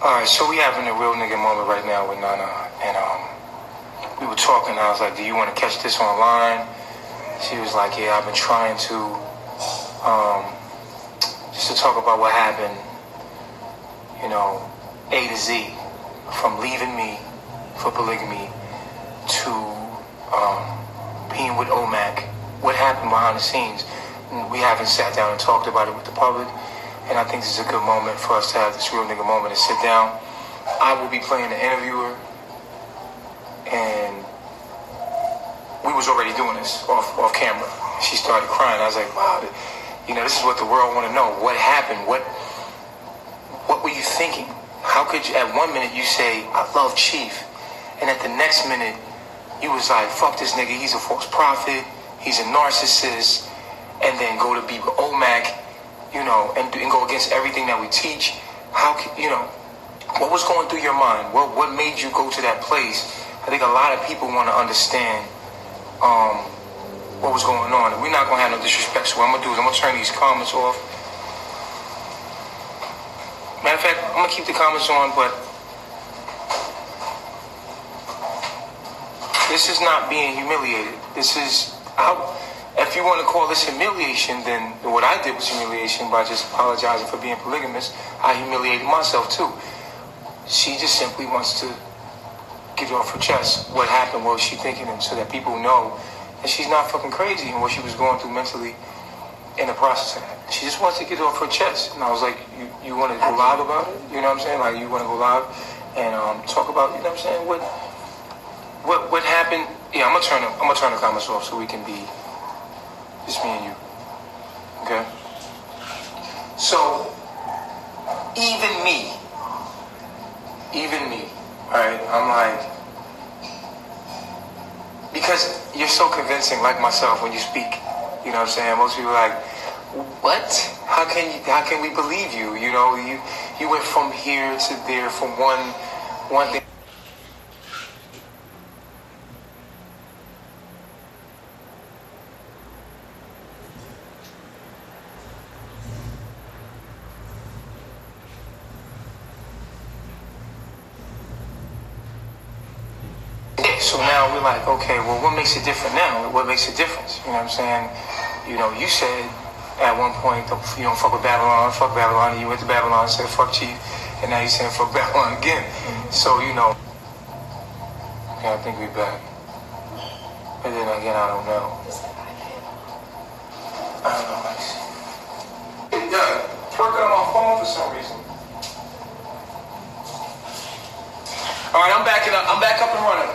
Alright, so we having a real nigga moment right now with Nana, and we were talking. I was like, do you want to catch this online? She was like, yeah, I've been trying to, just to talk about what happened, you know, A to Z, from leaving me for polygamy to being with OLMEK. What happened behind the scenes? We haven't sat down and talked about it with the public, and I think this is a good moment for us to have this real nigga moment and sit down. I will be playing the interviewer, and we was already doing this off camera. She started crying. I was like, wow, you know, this is what the world want to know. What happened? What were you thinking? How could you, at one minute you say, I love Chief, and at the next minute, you was like, fuck this nigga, he's a false prophet, he's a narcissist, and then go to be with OLMEK, you know, and go against everything that we teach. How could, you know, what was going through your mind? What made you go to that place? I think a lot of people want to understand what was going on. And we're not going to have no disrespect, so what I'm going to do is I'm going to turn these comments off. Matter of fact, I'm going to keep the comments on, but this is not being humiliated. This is, if you want to call this humiliation, then what I did was humiliation by just apologizing for being polygamous. I humiliated myself too. She just simply wants to get off her chest what happened, what was she thinking, and so that people know that she's not fucking crazy and what she was going through mentally in the process of that. She just wants to get off her chest. And I was like, you want to go live about it? You know what I'm saying? Like, you want to go live and talk about, you know what I'm saying? What happened? Yeah, I'm gonna turn the comments off so we can be just me and you. Okay? So even me, alright, I'm like, because you're so convincing, like myself, when you speak. You know what I'm saying? Most people are like, what? How can we believe you? You know, you went from here to there, from one thing. So now we're like, okay, well, what makes it different now? What makes a difference? You know what I'm saying? You know, you said at one point, you don't fuck with Babylon, fuck Babylon, and you went to Babylon and said, fuck Chief, and now you're saying, fuck Babylon again. So, you know, okay, I think we back. But then again, I don't know. I don't know, Max. Yeah, twerking on my phone for some reason. All right, I'm back up and running.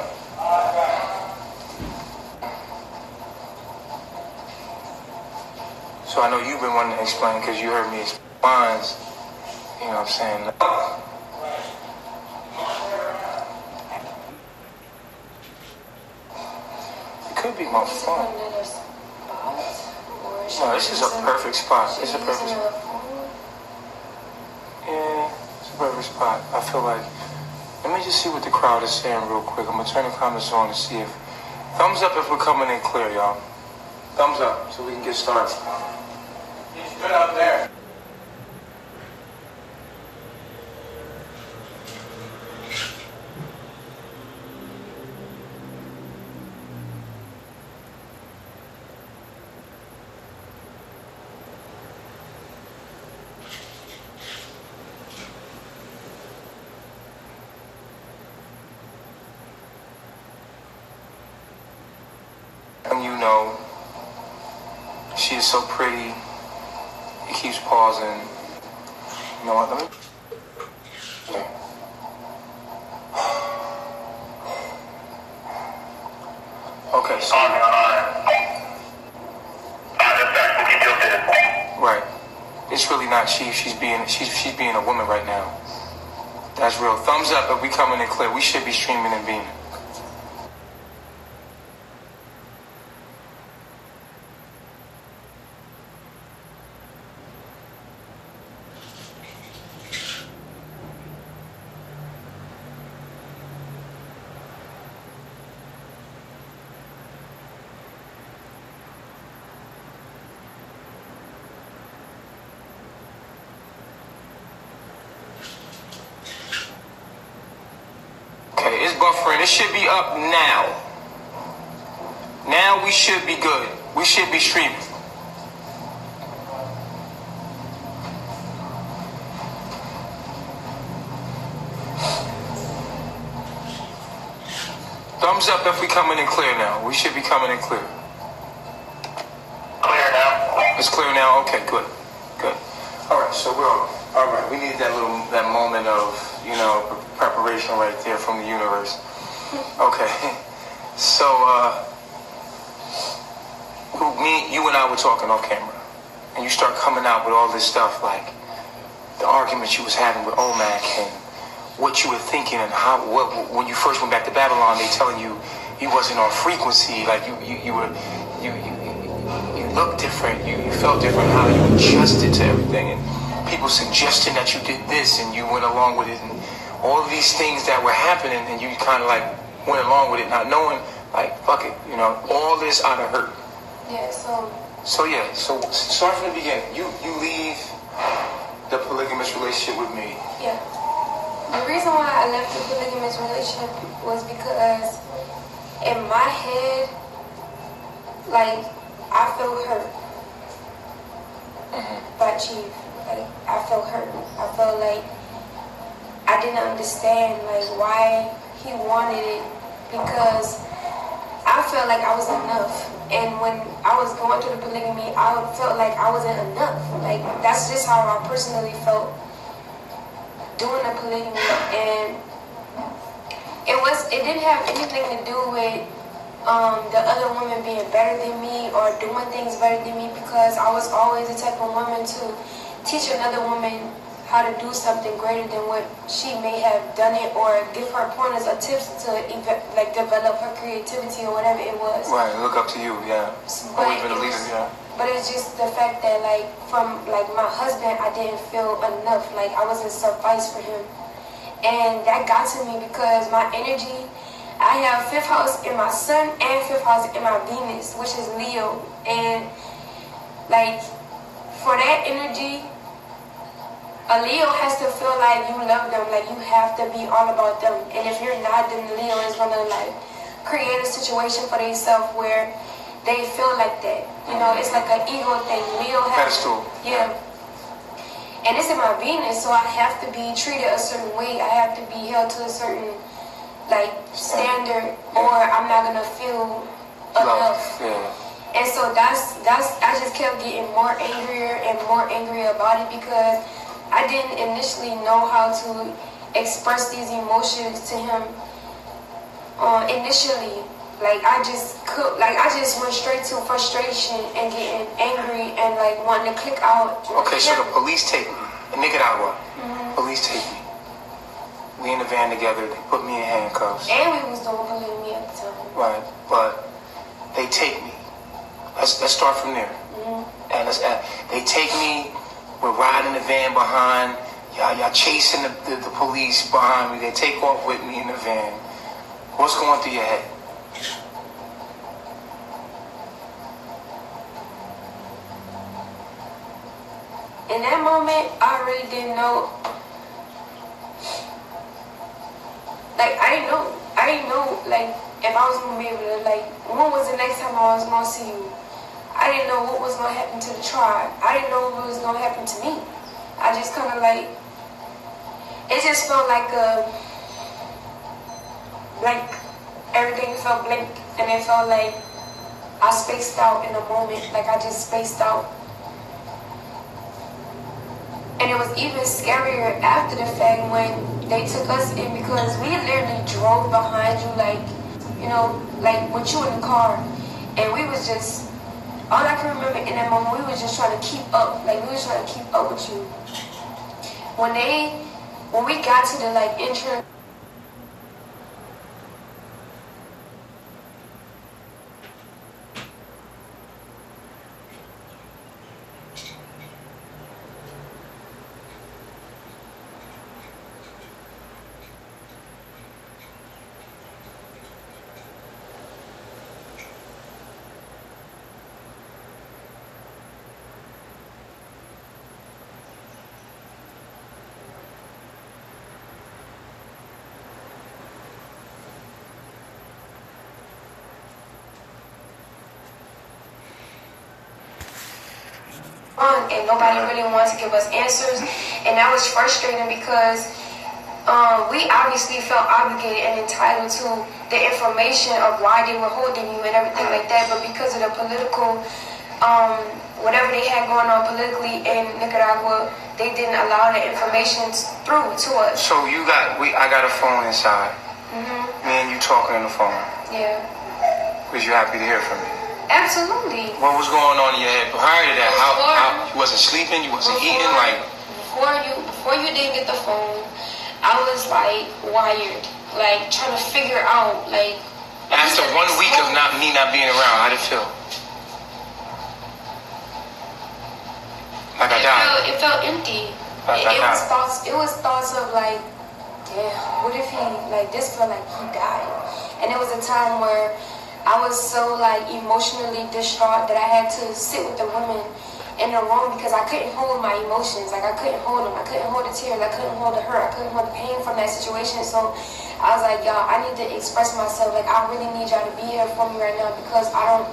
So I know you've been wanting to explain because you heard me explain, you know what I'm saying? It could be my phone. No, this is a perfect spot. It's a perfect spot. Yeah, it's a perfect spot. I feel like, let me just see what the crowd is saying real quick. I'm going to turn the comments on to see if, thumbs up if we're coming in clear, y'all. Thumbs up so we can get started. It's good out there. And you know, she is so pretty. He keeps pausing. You know what? Let me. Okay, so. Right. It's really not Chief. She's being a woman right now. That's real. Thumbs up if we coming in clear. We should be streaming and beaming. buffering. It should be up now. Now we should be good. We should be streaming. Thumbs up if we coming in clear now. We should be coming in clear. Clear now. It's clear now? Okay, good. Good. All right, so we're all right. We needed that moment of, preparation right there from the universe. Okay. So, you and I were talking off camera, and you start coming out with all this stuff, like the arguments you was having with OLMEK and what you were thinking and when you first went back to Babylon, they telling you wasn't on frequency, like you looked different, you felt different, how you adjusted to everything, and people suggesting that you did this and you went along with it, and all of these things that were happening, and you kind of like went along with it, not knowing, like, fuck it, all this out of hurt. Yeah, so start from the beginning. You leave the polygamous relationship with me. Yeah. The reason why I left the polygamous relationship was because in my head, like, I felt hurt by Chief. Like, I felt hurt. I felt like I didn't understand, like, why he wanted it, because I felt like I was enough. And when I was going through the polygamy, I felt like I wasn't enough. Like, that's just how I personally felt doing the polygamy. And it didn't have anything to do with the other woman being better than me or doing things better than me, because I was always the type of woman to teach another woman how to do something greater than what she may have done it, or give her pointers or tips to like develop her creativity or whatever it was. Right, look up to you, yeah. Or even a leader, yeah. But it's just the fact that, like, from like my husband, I didn't feel enough. Like, I wasn't suffice for him, and that got to me because my energy. I have 5th house in my sun and 5th house in my Venus, which is Leo, and like for that energy. A Leo has to feel like you love them, like you have to be all about them. And if you're not, then Leo is gonna like create a situation for themselves where they feel like that. It's like an ego thing. Leo has pedestal. Yeah. And it's in my Venus, so I have to be treated a certain way. I have to be held to a certain like standard, or I'm not gonna feel enough. Yeah. And so that's I just kept getting more angrier and more angry about it, because I didn't initially know how to express these emotions to him initially. Like, I just went straight to frustration and getting angry and like wanting to click out. Okay, so the police take me in Nicaragua. Police take me. We in the van together. They put me in handcuffs. And we was doing polygamy at the time. Right, but they take me. Let's start from there. And they take me. We're riding the van behind. Y'all chasing the police behind me. They take off with me in the van. What's going through your head? In that moment, I really didn't know. Like, I didn't know, like, if I was going to be able to, like, when was the next time I was going to see you? I didn't know what was going to happen to the tribe. I didn't know what was going to happen to me. I just kind of like, it just felt like everything felt blank, and it felt like I spaced out in a moment, like I just spaced out. And it was even scarier after the fact when they took us in, because we literally drove behind you, like, like with you in the car, and we was just, all I can remember in that moment, we was just trying to keep up. Like, we was trying to keep up with you. When we got to the, like, entrance, and nobody really wanted to give us answers, and that was frustrating because we obviously felt obligated and entitled to the information of why they were holding you and everything like that, but because of the political whatever they had going on politically in Nicaragua, they didn't allow the information through to us. So I got a phone inside. Me and you talking on the phone. Yeah. Was you happy to hear from me? Absolutely. What was going on in your head prior to that? How you wasn't sleeping? You wasn't eating? Like before you didn't get the phone, I was like wired, like trying to figure out like. After 1 week of me not being around, how'd it feel? Like I died. It felt empty. It was thoughts of like, damn, what if he like this felt like he died? And it was a time where I was so like emotionally distraught that I had to sit with the women in the room because I couldn't hold my emotions. Like I couldn't hold them. I couldn't hold the tears. I couldn't hold the hurt. I couldn't hold the pain from that situation. So I was like, y'all, I need to express myself. Like I really need y'all to be here for me right now because I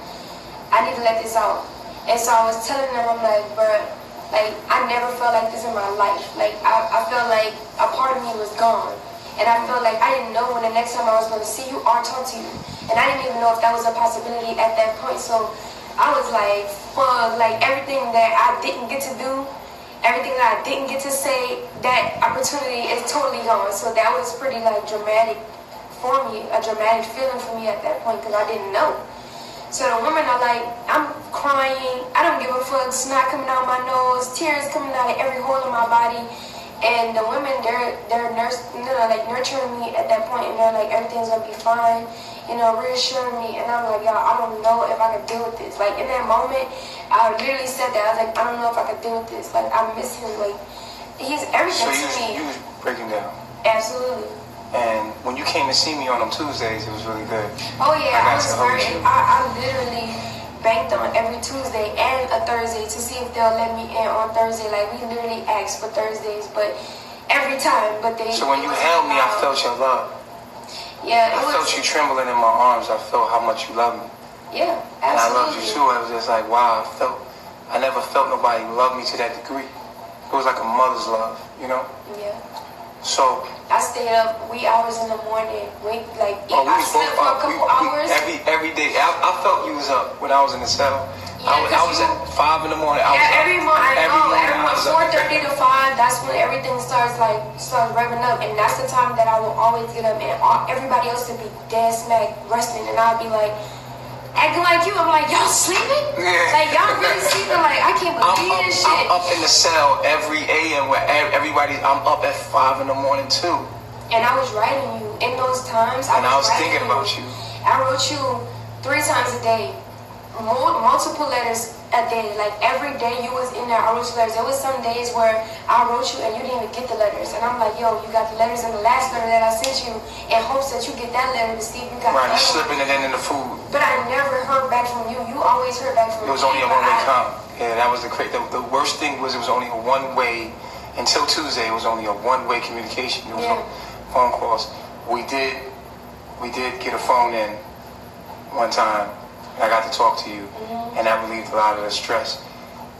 need to let this out. And so I was telling them, I'm like, bruh, like I never felt like this in my life. Like I felt like a part of me was gone. And I felt like I didn't know when the next time I was going to see you or talk to you. And I didn't even know if that was a possibility at that point. So I was like, fuck, like everything that I didn't get to do, everything that I didn't get to say, that opportunity is totally gone. So that was pretty like dramatic for me, a dramatic feeling for me at that point because I didn't know. So the women are like, I'm crying, I don't give a fuck, snot coming out my nose, tears coming out of every hole in my body. And the women, they're nurturing me at that point, and they're like, everything's gonna be fine, you know, reassuring me. And I'm like, y'all, I don't know if I can deal with this. Like in that moment, I literally said that. I was like, I don't know if I can deal with this. Like I miss him. Like he's everything to me. So you was breaking down. Absolutely. And when you came to see me on them Tuesdays, it was really good. Oh yeah, I literally banked on every Tuesday and a Thursday to see if they'll let me in on Thursday. Like we literally asked for Thursdays, but every time, but they. So when you held me, I felt your love. Yeah, I felt you trembling in my arms. I felt how much you loved me. Yeah, absolutely. And I loved you too. I was just like, wow. I never felt nobody love me to that degree. It was like a mother's love, you know. Yeah. So I stayed up wee hours in the morning. I slept for a couple hours. Every day. I felt you was up when I was in the cell. Yeah, I was at 5 in the morning. Every morning, 4:30 to 5. That's when everything starts revving up, and that's the time that I will always get up, and everybody else would be dead smack resting, and I'll be like acting like you. I'm like, y'all sleeping? Yeah. Like y'all really sleeping? Like I can't believe this shit. I'm up in the cell every AM where I'm up at 5 in the morning too. And I was writing you in those times. I was thinking about you. I wrote you 3 times a day, multiple letters a day. Like every day you was in there, I wrote you letters. There was some days where I wrote you and you didn't even get the letters. And I'm like, yo, you got the letters in the last letter that I sent you in hopes that you get that letter to see if you got right, slipping it in the food. But I never heard back from you. You always heard back from me. It was only a one-way count. Yeah, that was the worst thing was it was only a one-way. Until Tuesday, it was only a one-way communication. There was no phone calls. We did get a phone in one time. I got to talk to you, and that relieved a lot of the stress.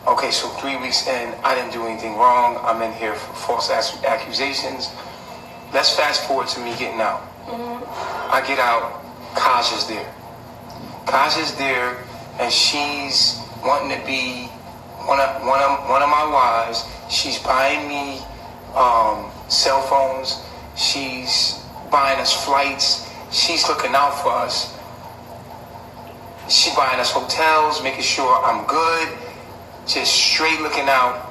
Okay, so 3 weeks in, I didn't do anything wrong. I'm in here for false accusations. Let's fast forward to me getting out. I get out, Kaja's there. Kaja's there, and she's wanting to be one of my wives. She's buying me cell phones. She's buying us flights. She's looking out for us. She's buying us hotels, making sure I'm good. Just straight looking out.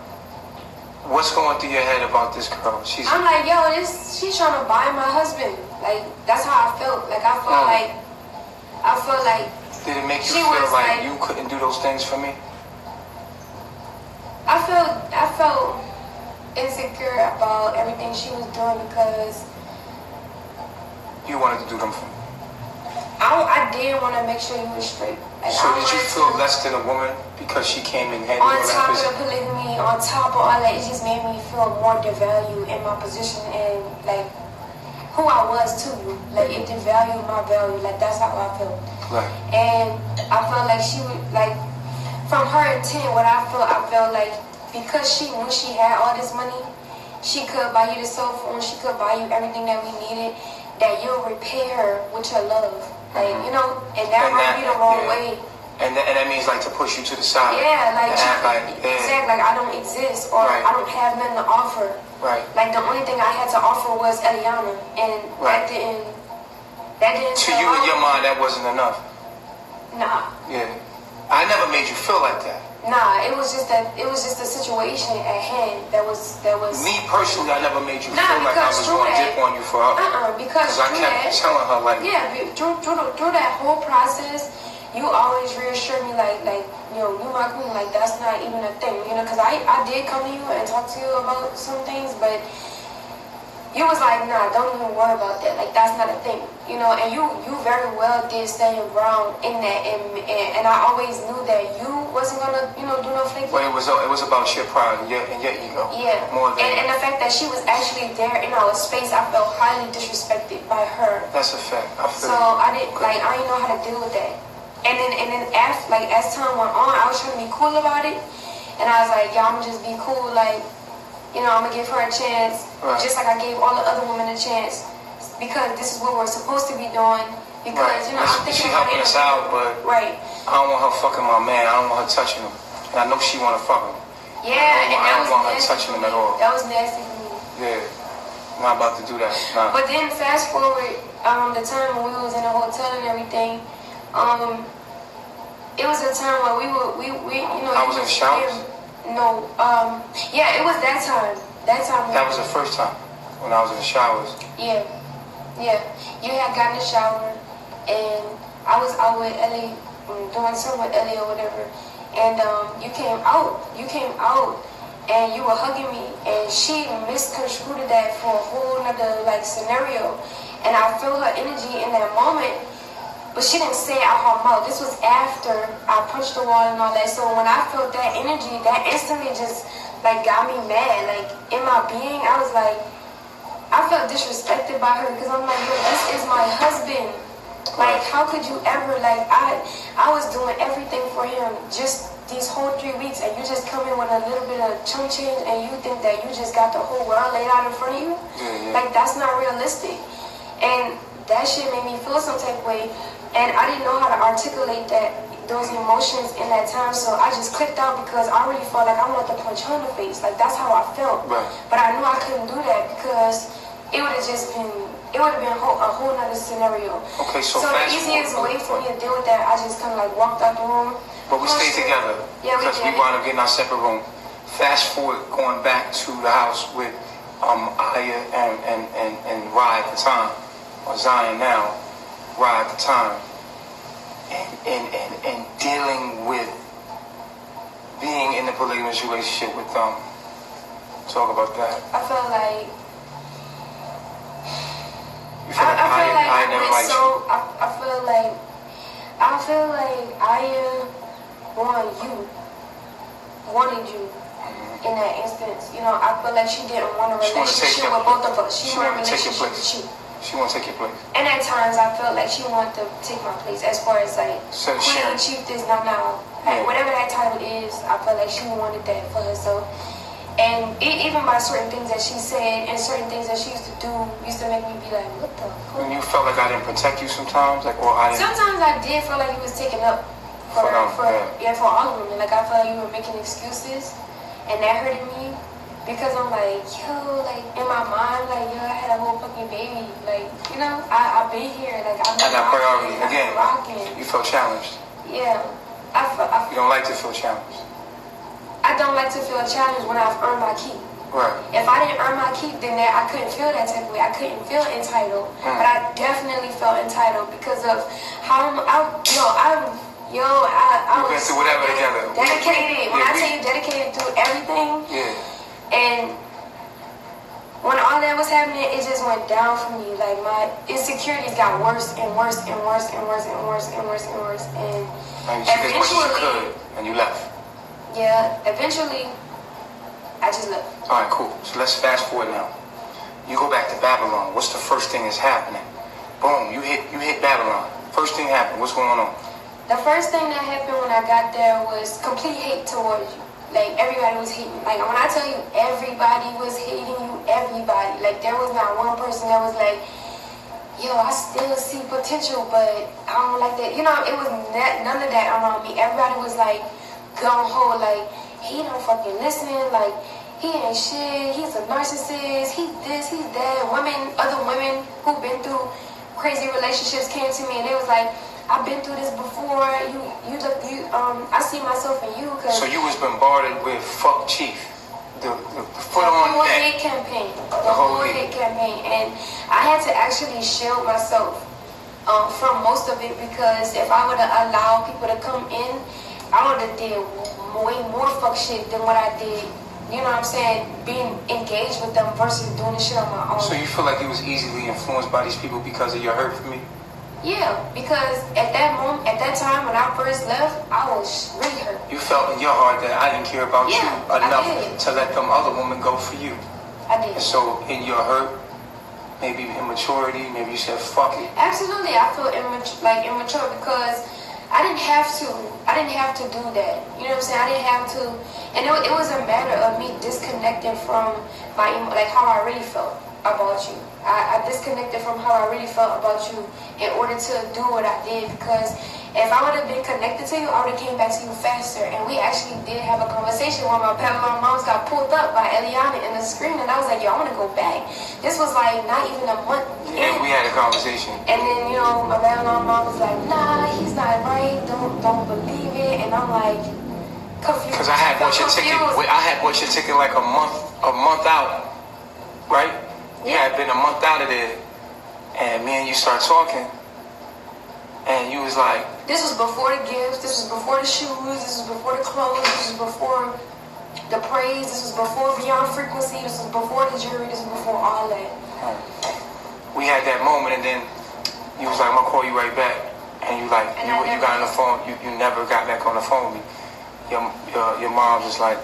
What's going through your head about this girl? I'm like, yo, she's trying to buy my husband. Like, that's how I felt. Like, I felt like. Did it make you feel like you couldn't do those things for me? I felt insecure about everything she was doing because. You wanted to do them for me. I did want to make sure you were straight. Like, so did you feel less than a woman because she came and had on top of the polygamy, on top of all that, it just made me feel more devalued in my position and like who I was to you. Like it devalued my value. Like that's how I felt. Right. And I felt like she would like. from her intent, what I felt like because she knew she had all this money, she could buy you the cell phone, she could buy you everything that we needed, that you'll repay her with your love. Like, you know, and that might be the wrong way. And that means like to push you to the side. Yeah, like, exactly, like I don't exist or I don't have nothing to offer. Right. Like the only thing I had to offer was Eliana, and that didn't to you in your mind, that wasn't enough. Nah. Yeah. I never made you feel like that. Nah, it was just a situation at hand that was. Me personally, I never made you feel like I was going to dip on you for her. Because I kept telling her like. Yeah, through that whole process, you always reassured me like you know, you my queen, like that's not even a thing, you know, because I did come to you and talk to you about some things, but you was like, nah, don't even worry about that, like that's not a thing, you know, and you very well did stand your ground in that, and I always knew that you wasn't gonna, you know, do no flaking. Well, it was about your pride and your ego. Yeah. More than and the fact that she was actually there in our space, I felt highly disrespected by her. That's a fact. So I didn't know how to deal with that. And then after, like, as time went on, I was trying to be cool about it. And I was like, yeah, I'm gonna just be cool, like, you know, I'm gonna give her a chance, just like I gave all the other women a chance, because this is what we're supposed to be doing. Because, you know, I'm thinking she helping us out, but I don't want her fucking my man. I don't want her touching him. And I know she wanna fuck him. Yeah, I don't want her touching him at all. That was nasty for me. Yeah, I'm not about to do that. Nah. But then fast forward, the time when we was in the hotel and everything, it was a time where we you know. I was in the showers? No, yeah, it was that time. That was the first time when I was in the showers. Yeah. You had gotten in the shower, and I was out with Ellie, doing something with Ellie or whatever, and you came out, and you were hugging me, and she misconstrued that for a whole nother like scenario, and I feel her energy in that moment. But she didn't say it out her mouth. This was after I punched the wall and all that. So when I felt that energy, that instantly just like got me mad. Like in my being, I was like, I felt disrespected by her because I'm like, yo, this is my husband. Like, how could you ever, like, I was doing everything for him just these whole 3 weeks, and you just come in with a little bit of chunk change and you think that you just got the whole world laid out in front of you? Like, that's not realistic. And that shit made me feel some type of way. And I didn't know how to articulate those emotions in that time, so I just clicked out because I really felt like I wanted to punch her in the face. Like, that's how I felt. But I knew I couldn't do that because it would have been a whole nother scenario. Okay, so the easiest way for me to deal with that, I just kind of like walked out the room. But we stayed together. Yeah, because we wound up getting our separate room. Fast forward, going back to the house with Aya and Rye at the time, or Zion now. Right at the time, and dealing with being in a polygamous relationship with them. Talk about that. I felt like you feel like I never liked you. I feel like I wanted you in that instance. You know, I feel like she didn't want a relationship with both of us. She wanted a relationship with you. She won't take your place. And at times I felt like she wanted to take my place as far as like Queen, Chiefess, now. Like, whatever that title is, I felt like she wanted that for herself. And even by certain things that she said and certain things that she used to do used to make me be like, what the fuck? And you felt like I didn't protect you sometimes? Like, or I didn't... Sometimes I did feel like you was taking up for all of them. Like, I felt like you were making excuses, and that hurted me. Because I'm like, yo, like, in my mind, like, yo, I had a whole fucking baby. Like, you know, I've been here. Like, I got priority. Again, rocking. You felt challenged. Yeah. You don't like to feel challenged. I don't like to feel challenged when I've earned my keep. Right. If I didn't earn my keep, then I couldn't feel that type of way. I couldn't feel entitled. But I definitely felt entitled because of how I We've been through whatever together. Dedicated. When I tell you dedicated through everything. Yeah. And when all that was happening, it just went down for me. Like, my insecurities got worse and worse and worse and worse and worse and worse and worse. And you did as much as you could, and you left. Yeah, eventually, I just left. All right, cool. So let's fast forward now. You go back to Babylon. What's the first thing that's happening? Boom, you hit Babylon. First thing happened. What's going on? The first thing that happened when I got there was complete hate towards you. Like, everybody was hating. Like, when I tell you everybody was hating you, everybody. Like, there was not one person that was like, yo, I still see potential, but I don't like that. You know, it was none of that around me. Everybody was like, gung-ho, like, he don't fucking listen, like, he ain't shit, he's a narcissist, he's this, he's that. Other women who've been through crazy relationships came to me and they was like, I've been through this before, I see myself in you. Cause so you was bombarded with fuck Chief. The foot on whole that. hate campaign. The whole hate campaign. And I had to actually shield myself from most of it, because if I would have allowed people to come in, I would have did way more fuck shit than what I did. You know what I'm saying? Being engaged with them versus doing this shit on my own. So you feel like you was easily influenced by these people because of your hurt for me? Yeah, because at that time when I first left, I was really hurt. You felt in your heart that I didn't care about you enough to let them other women go for you. I did. So in your hurt, maybe immaturity, maybe you said fuck it. Absolutely, I feel immature because I didn't have to do that. You know what I'm saying? I didn't have to, and it was a matter of me disconnecting from how I really felt about you. I disconnected from how I really felt about you in order to do what I did, because if I would have been connected to you, I would have came back to you faster. And we actually did have a conversation when my moms got pulled up by Eliana in the screen, and I was like, yo, I want to go back. This was like not even a month in. We had a conversation. And then, you know, my mom was like, nah, he's not right, don't believe it. And I'm like, confused. Because I had bought your ticket like a month out, right? You had been a month out of there, and me and you start talking, and you was like... This was before the gifts, this was before the shoes, this was before the clothes, this was before the praise, this was before Beyond Frequency, this was before the jury, this was before all that. We had that moment, and then you was like, I'm going to call you right back. And you like, you got on the phone, you never got back on the phone with me. Your mom was like,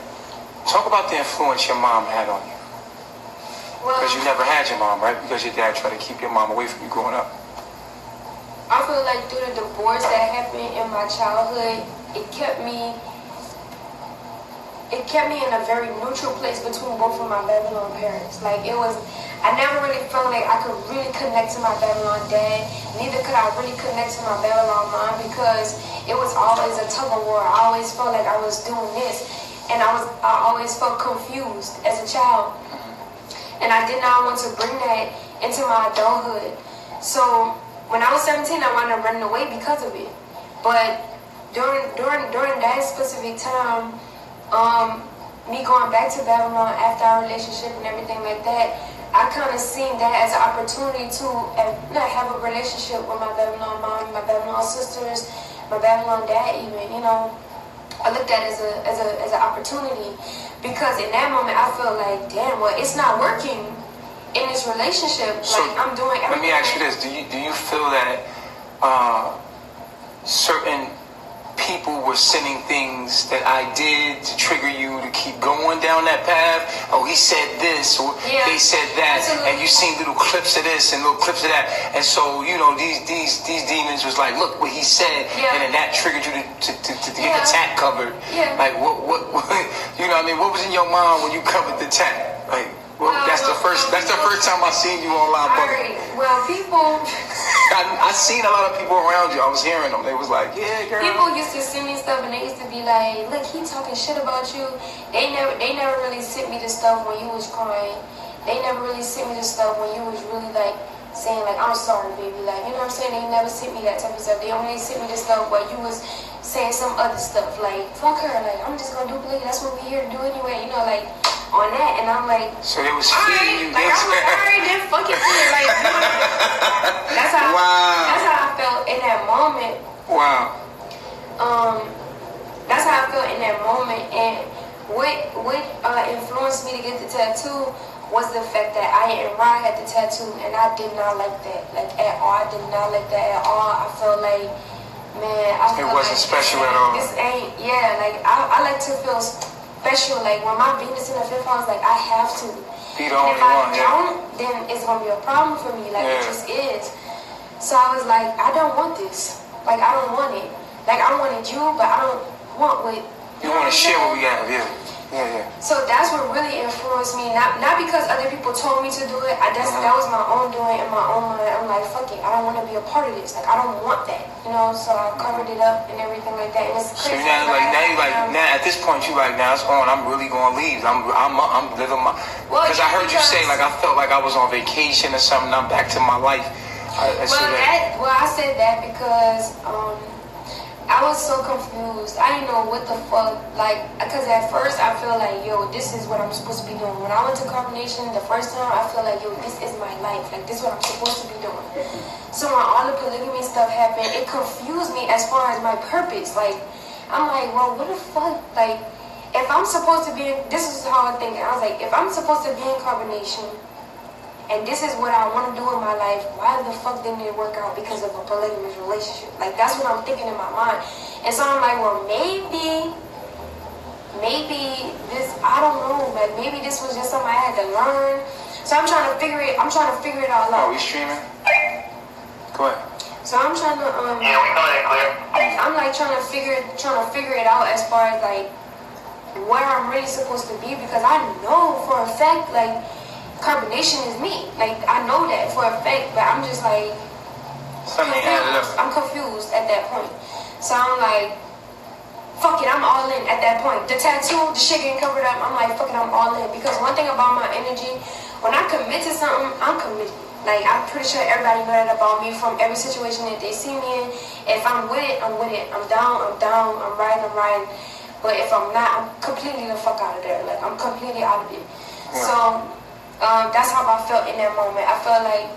talk about the influence your mom had on you. Because you never had your mom, right? Because your dad tried to keep your mom away from you growing up. I feel like through the divorce that happened in my childhood, it kept me in a very neutral place between both of my Babylon parents. Like, I never really felt like I could really connect to my Babylon dad. Neither could I really connect to my Babylon mom, because it was always a tug of war. I always felt like I was doing this, and I always felt confused as a child. And I did not want to bring that into my adulthood. So when I was 17, I wound up running away because of it. But during that specific time, me going back to Babylon after our relationship and everything like that, I kind of seen that as an opportunity to not have a relationship with my Babylon mom, my Babylon sisters, my Babylon dad even, you know. I looked at it as an opportunity, because in that moment I felt like, damn, well, it's not working in this relationship. So like, I'm doing everything. Let me ask you this: Do you feel that certain people were sending things that I did to trigger you to keep going down that path? Oh, he said this, or they said that, absolutely. And you seen little clips of this and little clips of that, and so you know these demons was like, look what he said, and then that triggered you to get the tat covered. Like what you know what I mean? What was in your mind when you covered the tat? Like, that's the first time I seen you online. Well, people. I seen a lot of people around you. I was hearing them. They was like, yeah, girl. People used to send me stuff, and they used to be like, look, he talking shit about you. They never really sent me the stuff when you was crying. They never really sent me the stuff when you was really like saying like, I'm sorry, baby. Like, you know what I'm saying? They never sent me that type of stuff. They only sent me the stuff where you was saying some other stuff like, fuck her. Like, I'm just gonna duplicate. That's what we here to do anyway. You know, like. On that, and I'm like, so it was feeding you. Like, I'm like, alright, then fuck it, like, that's how I felt in that moment. Wow. That's how I felt in that moment, and what influenced me to get the tattoo was the fact that I and Ryan had the tattoo, and I did not like that, like at all. I did not like that at all. I felt like, man, it wasn't like special at all. This ain't, like I like to feel special. Like when my Venus in the 5th house, like I have to. Be the only one. If I don't, then it's gonna be a problem for me. Like it just is. So I was like, I don't want this. Like I don't want it. Like, I wanted you, but I don't want what You want to share what we have, yeah. So that's what really influenced me. Not because other people told me to do it. That was my own doing in my own mind. I'm like, fuck it. I don't want to be a part of this. Like, I don't want that. You know. So I covered it up and everything like that. And it's crazy. So now at this point you like, now it's on. I'm really gonna leave. I'm living my. Because I heard you say like I felt like I was on vacation or something. I'm back to my life. I said that because I was so confused. I didn't know what the fuck, like, because at first I feel like, yo, this is what I'm supposed to be doing. When I went to Carbonation the first time, I feel like, yo, this is my life. Like, this is what I'm supposed to be doing. So when all the polygamy stuff happened, it confused me as far as my purpose. Like, I'm like, well, what the fuck? Like, if I'm supposed to be in, this is how I'm thinking. I was like, if I'm supposed to be in Carbonation, and this is what I want to do in my life, why the fuck didn't it work out because of a polygamous relationship? Like, that's what I'm thinking in my mind. And so I'm like, well, maybe this, I don't know, like, maybe this was just something I had to learn. So I'm trying to figure it all out. Oh, we streaming? Go ahead. So I'm trying to, yeah, we got it clear. I'm like trying to figure it out as far as like where I'm really supposed to be, because I know for a fact, like, Carbonation is me. Like, I know that for a fact, but I'm just like confused. I'm confused at that point. So I'm like, fuck it, I'm all in at that point. The tattoo, the shit getting covered up, I'm like, fuck it, I'm all in. Because one thing about my energy, when I commit to something, I'm committed. Like, I'm pretty sure everybody know that about me from every situation that they see me in. If I'm with it, I'm with it. I'm down, I'm riding. But if I'm not, I'm completely the fuck out of there. Like, I'm completely out of it. Yeah. So that's how I felt in that moment. I felt like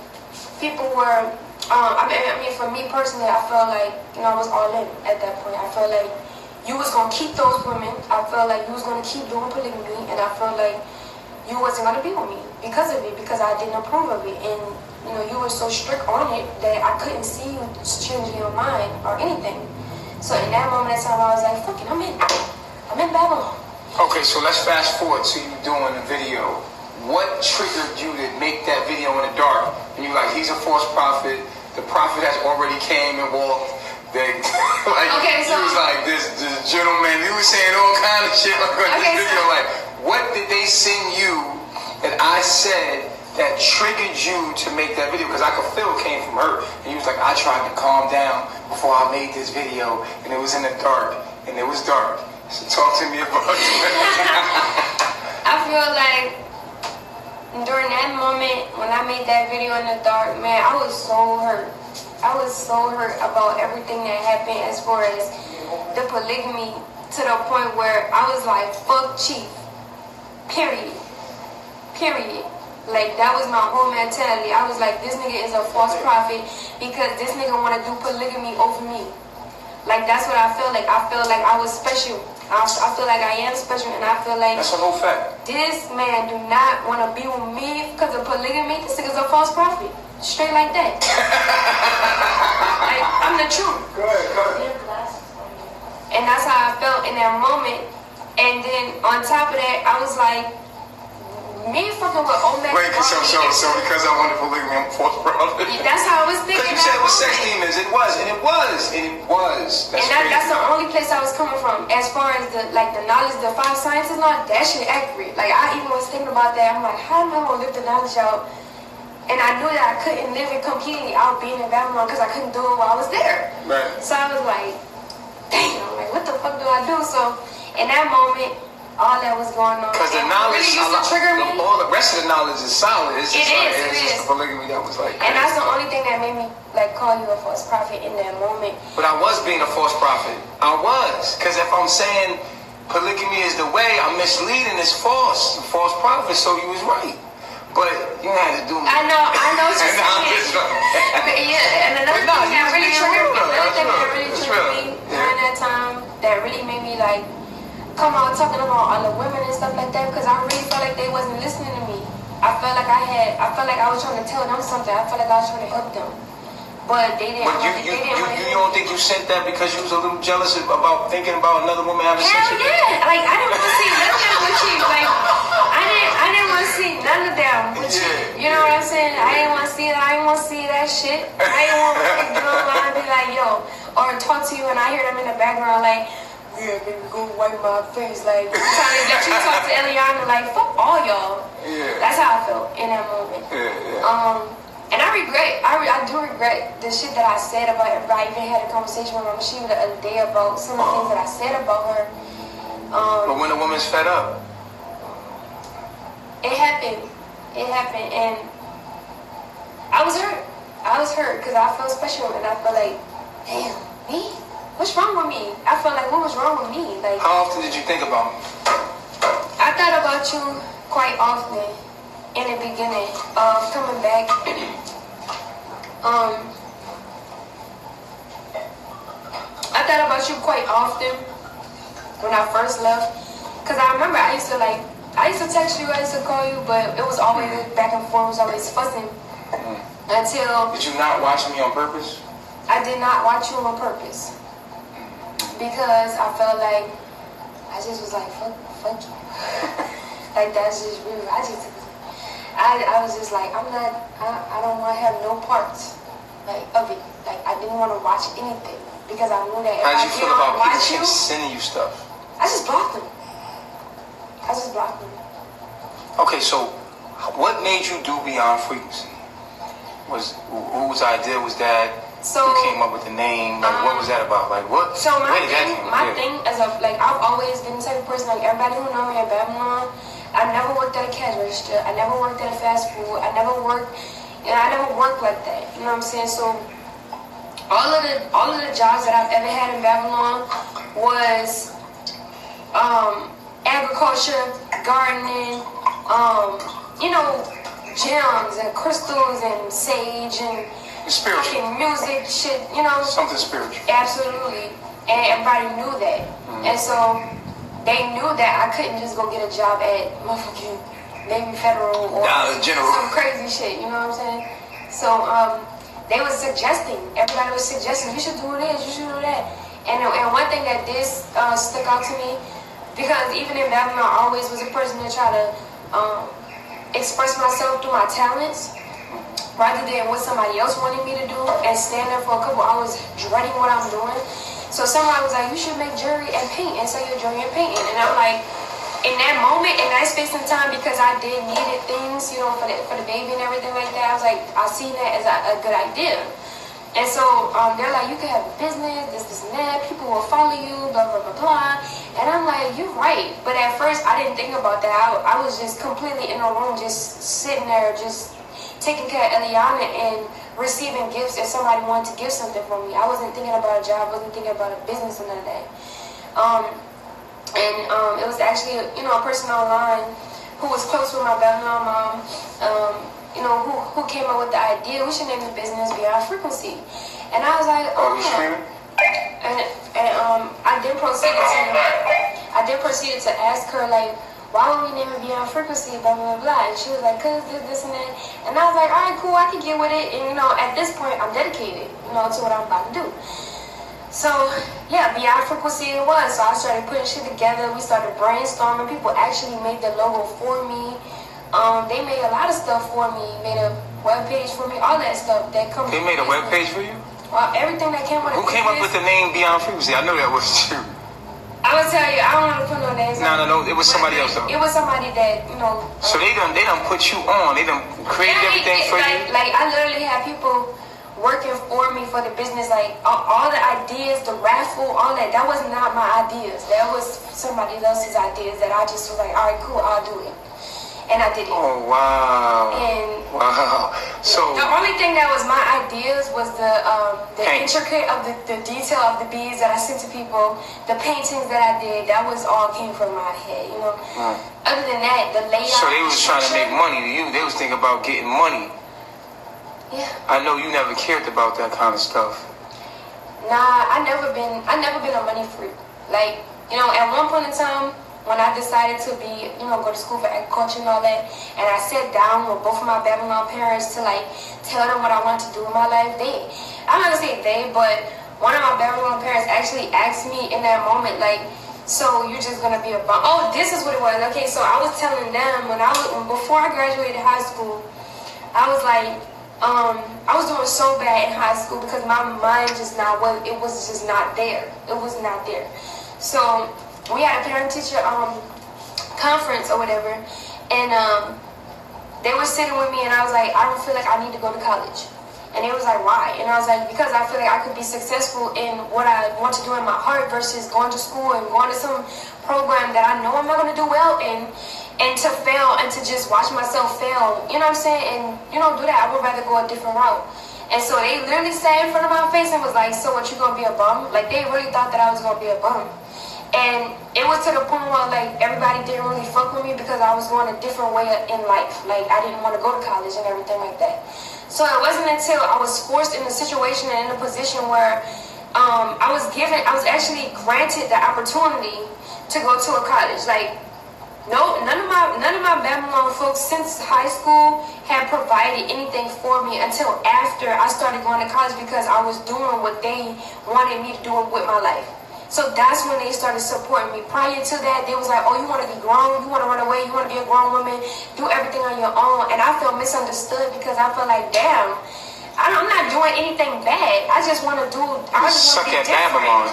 people were, I mean, for me personally, I felt like, you know, I was all in at that point. I felt like you was going to keep those women. I felt like you was going to keep doing polygamy. And I felt like you wasn't going to be with me because of it, because I didn't approve of it. And, you know, you were so strict on it that I couldn't see you changing your mind or anything. So in that moment in time, I was like, fuck it, I'm in Babylon. Okay, so let's fast forward to you doing the video. What triggered you to make that video in the dark? And you're like, he's a false prophet. The prophet has already came and walked. Like, okay, so he was like, this gentleman, he was saying all kind of shit like this video. Like, what did they send you that I said that triggered you to make that video? Because I could feel it came from her. And he was like, I tried to calm down before I made this video, and it was in the dark, and it was dark. So talk to me about that. I feel like during that moment, when I made that video in the dark, man, I was so hurt. I was so hurt about everything that happened as far as the polygamy, to the point where I was like, fuck Chief. Period. Like, that was my whole mentality. I was like, this nigga is a false prophet because this nigga want to do polygamy over me. Like, that's what I felt like. I felt like I was special. I feel like I am special, and I feel like that's a whole fact. This man do not want to be with me because of polygamy. This nigga's a false prophet. Straight like that. Like, I'm the truth. Go ahead. And that's how I felt in that moment. And then on top of that, I was like, me fucking with OLMEK. Wait, so because I wanted polygamy, I'm false prophet. That's how I was thinking. Because you said it was sex demons. It was. That's the only place I was coming from. As far as the knowledge, the 5 sciences, not that shit accurate. Like, I even was thinking about that. I'm like, how am I gonna live the knowledge out? And I knew that I couldn't live it completely out being in Babylon because I couldn't do it while I was there. Right. So I was like, damn, like, what the fuck do I do? So in that moment, all that was going on. Because the knowledge, really used to trigger me. All the rest of the knowledge is solid. It's just it is. The polygamy that was like. And that's the only thing that made me like call you a false prophet in that moment. But I was being a false prophet. I was. Because if I'm saying polygamy is the way, I'm misleading. It's false. False prophet. So you was right. But you had to do me. I know what you're saying. Yeah, and another thing that really triggered me during that time, that really made me like come out talking about all the women and stuff like that, because I really felt like they wasn't listening to me. I felt like I was trying to tell them something. I felt like I was trying to help them. But they didn't. But you don't think you sent that because you was a little jealous about thinking about another woman having sex with you? Hell yeah! Like, I didn't want to see none of them with you. Like, I didn't want to see none of them with you. You know what I'm saying? I didn't want to see that. I didn't want to see that shit. I didn't want to get online and be like, yo, or talk to you and I hear them in the background like, yeah, baby, go wipe my face, like trying to get you to talk to Eliana, like fuck all y'all. Yeah. That's how I felt in that moment. And I do regret the shit that I said about everybody. I even had a conversation with my machine the other day about some of the things that I said about her. But when a woman's fed up, it happened, and I was hurt because I felt special, and I felt like, damn, me? What's wrong with me? I felt like, what was wrong with me? Like, how often did you think about me? I thought about you quite often in the beginning of coming back. I thought about you quite often when I first left, because I remember I used to text you, I used to call you, but it was always back and forth, it was always fussing. Until... Did you not watch me on purpose? I did not watch you on purpose. Because I felt like, I just was like, fuck you. Like, that's just rude. I was just like, I don't want to have no parts, like, of it. Like, I didn't want to watch anything. Because I knew that if how did I you feel didn't about watch people you, sending you stuff? I just blocked them. Okay, so what made you do Beyond Frequency? Whose idea was that? So, who came up with the name? Like, what was that about? Like, what? So my thing as a, like, I've always been the type of person, like everybody who know me at Babylon, I never worked at a cash register. I never worked at a fast food. I never worked like that. You know what I'm saying? So all of the jobs that I've ever had in Babylon was agriculture, gardening, you know, gems and crystals and sage and spiritual music shit, you know. Something spiritual. Absolutely. And everybody knew that. And so they knew that I couldn't just go get a job at motherfucking Navy Federal or some crazy shit, you know what I'm saying? So they was suggesting, everybody was suggesting, you should do this, you should do that. And one thing that this stuck out to me, because even in Babylon, I always was a person to try to express myself through my talents rather than what somebody else wanted me to do, and stand there for a couple hours dreading what I'm doing. So somebody was like, you should make jewelry and paint and sell your jewelry and painting. And I'm like, in that moment, in that space and time, because I did needed things, you know, for the baby and everything like that, I was like, I seen that as a good idea. And so they're like, you can have a business, this and that, people will follow you, blah, blah, blah, blah. And I'm like, you're right. But at first, I didn't think about that. I was just completely in a room, just sitting there, just taking care of Eliana and receiving gifts if somebody wanted to give something for me. I wasn't thinking about a job, wasn't thinking about a business or none of that. It was actually, you know, a person online who was close with my Babylon mom, you know, who came up with the idea, we should name the business Beyond Frequency. And I was like, oh, and I then proceeded to ask her, like, why would we name it Beyond Frequency, blah, blah, blah. And she was like, cause this and that. And I was like, all right, cool, I can get with it. And, you know, at this point, I'm dedicated, you know, to what I'm about to do. So, yeah, Beyond Frequency it was. So I started putting shit together. We started brainstorming. People actually made the logo for me. They made a lot of stuff for me. Made a webpage for me, all that stuff that comes. They made a webpage for you? Well, everything that came with it. Who came up with the name Beyond Frequency? I know that was you. I would tell you, I don't want to put no names. No, it was somebody else though. It was somebody that, you know. So they done put you on. They done created everything for you. Like I literally had people working for me for the business, like all the ideas, the raffle, all that. That was not my ideas. That was somebody else's ideas that I just was like, all right, cool, I'll do it. And I did it. Oh, wow. Wow. So the only thing that was my ideas was the intricate of the detail of the beads that I sent to people, the paintings that I did. That was all came from my head, you know. Other than that, the layout. So they was trying to make money to you. They was thinking about getting money. Yeah. I know you never cared about that kind of stuff. Nah, I never been a money freak. Like, you know, at one point in time, when I decided to be, you know, go to school for agriculture and all that, and I sat down with both of my Babylon parents to, like, tell them what I wanted to do in my life, I'm not gonna say they, but one of my Babylon parents actually asked me in that moment, like, so you're just gonna be a bum? Oh, this is what it was. Okay, so I was telling them before I graduated high school, I was like, I was doing so bad in high school because my mind just not was. It was just not there. It was not there. So we had a parent-teacher conference or whatever, and they were sitting with me, and I was like, I don't feel like I need to go to college. And they was like, why? And I was like, because I feel like I could be successful in what I want to do in my heart versus going to school and going to some program that I know I'm not going to do well in, and to fail and to just watch myself fail, you know what I'm saying? And you don't do that. I would rather go a different route. And so they literally sat in front of my face and was like, so what, you going to be a bum? Like, they really thought that I was going to be a bum. And it was to the point where, like, everybody didn't really fuck with me because I was going a different way in life. Like, I didn't want to go to college and everything like that. So it wasn't until I was forced in a situation and in a position where I was actually granted the opportunity to go to a college. Like, no, none of my Babylon folks since high school had provided anything for me until after I started going to college because I was doing what they wanted me to do with my life. So that's when they started supporting me. Prior to that, they was like, oh, you want to be grown? You want to run away? You want to be a grown woman? Do everything on your own. And I felt misunderstood because I felt like, damn, I'm not doing anything bad. I just want to do, I just want to be different. Babylon.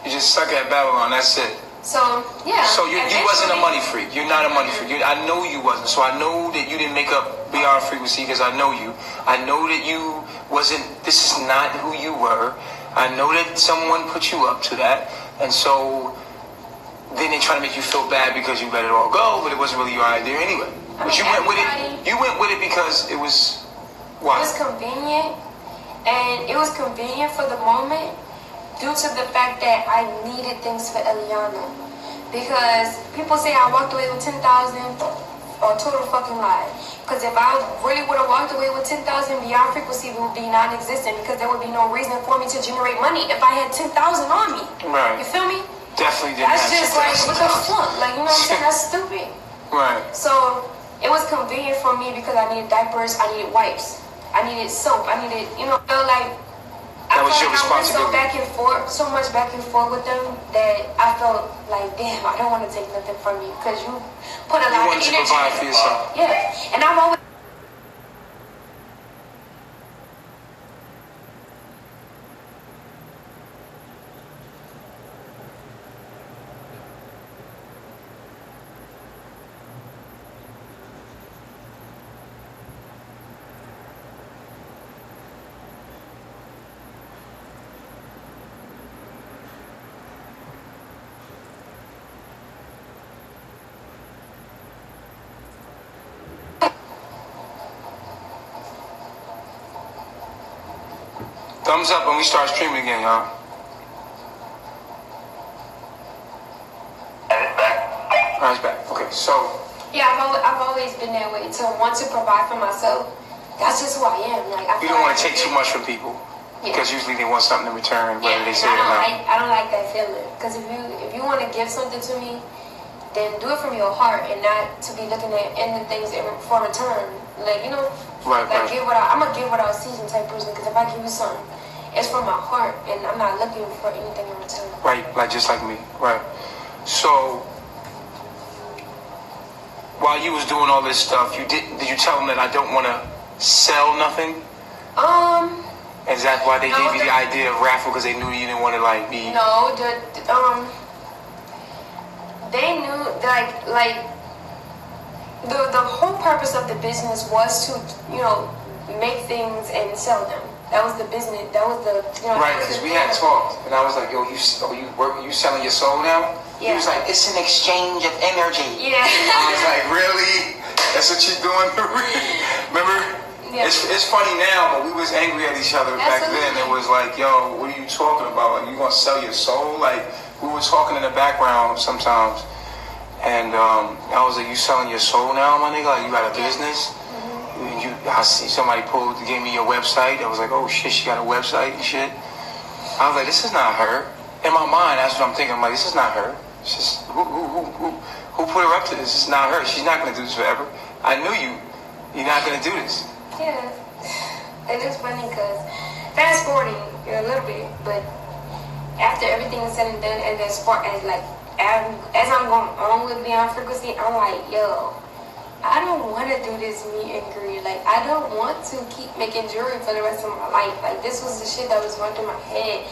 You just suck at Babylon. That's it. So, yeah. So you wasn't a money freak. You're not a money freak. I know you wasn't. So I know that you didn't make up beyond frequency because I know you. I know that you wasn't, this is not who you were. I know that someone put you up to that, and so then they try to make you feel bad because you let it all go, but it wasn't really your idea anyway. But you went with it. You went with it because it was why? It was convenient, and it was convenient for the moment due to the fact that I needed things for Eliana. Because people say I walked away with 10,000, or total fucking lie. Because if I really would have walked away with 10,000, beyond frequency would be non-existent because there would be no reason for me to generate money if I had 10,000 on me. Right. You feel me? Definitely didn't. That's just like, what the fuck? Like, you know what I'm saying? That's stupid. Right. So it was convenient for me because I needed diapers, I needed wipes, I needed soap, I needed, you know, like, I that was your I went so responsibility. back and forth, so much back and forth with them that I felt like, damn, I don't want to take nothing from you because you put a lot of energy. You wanted to provide for yourself. Yeah, and I've always. Thumbs up when we start streaming again, y'all. Alright, it's back. Okay, so. Yeah, I've always been that way. To want to provide for myself. That's just who I am. Like, I you don't want to take too much from people. Yeah. Because usually they want something in return, whether they say it or not. I don't like that feeling. Because if you want to give something to me, then do it from your heart and not to be looking at ending things for return. Like, you know, right, like right. I'm a give without season type person. Because if I give you something, it's from my heart, and I'm not looking for anything in return. Right, like just like me. Right. So, while you was doing all this stuff, did you tell them that I don't want to sell nothing? Is that why they gave you the idea of raffle because they knew you didn't want to like be? No, they knew like the whole purpose of the business was to, you know, make things and sell them. That was the business. That was the, you know. Right, because we had talked, and I was like, "Yo, you selling your soul now?" Yeah. He was like, "It's an exchange of energy." Yeah. I was like, "Really? That's what you're doing?" Remember? Yeah. It's funny now, but we was angry at each other back then. It was like, "Yo, what are you talking about? Like, you gonna sell your soul?" Like, we were talking in the background sometimes, and I was like, "You selling your soul now, my nigga? Like, you got a business?" I see somebody gave me your website. I was like, oh shit, she got a website and shit. I was like, this is not her. In my mind, that's what I'm thinking. I'm like, this is not her. It's just, who put her up to this? It's not her. She's not going to do this forever. I knew you. You're not going to do this. Yeah. It is funny because fast forwarding a little bit, but after everything is said and done, as I'm going on with Beyond Frequency, I'm like, yo, I don't want to do this meet and greet. Like, I don't want to keep making jewelry for the rest of my life. Like, this was the shit that was running through my head